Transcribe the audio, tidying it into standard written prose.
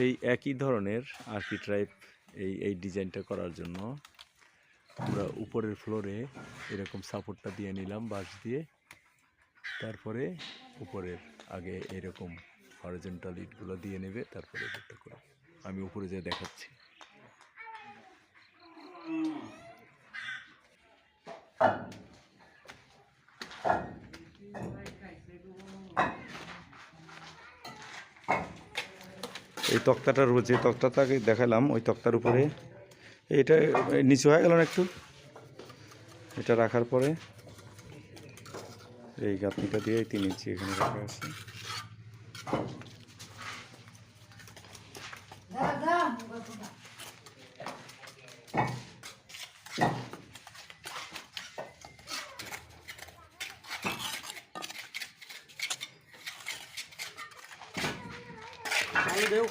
এই একই ধরনের আর্কিট্রাইপ এই ডিজাইনটা করার জন্য আমরা উপরের ফ্লোরে এরকম সাপোর্টটা দিয়ে নিলাম বাঁশ দিয়ে, তারপরে উপরের আগে এরকম হরিজন্টাল ইটগুলো দিয়ে নেবে, তারপরে উপরটা করে আমি উপরে যেয়ে দেখাচ্ছি। এই তক্তাটার যে তক্তাটাকে দেখালাম ওই তক্তার উপরে এটা নিচু হয়ে গেল না একটু, এটা রাখার পরে এই গাঁথনিটা দিয়ে 3 ইঞ্চি এখানে রাখা আছে। Aí deu.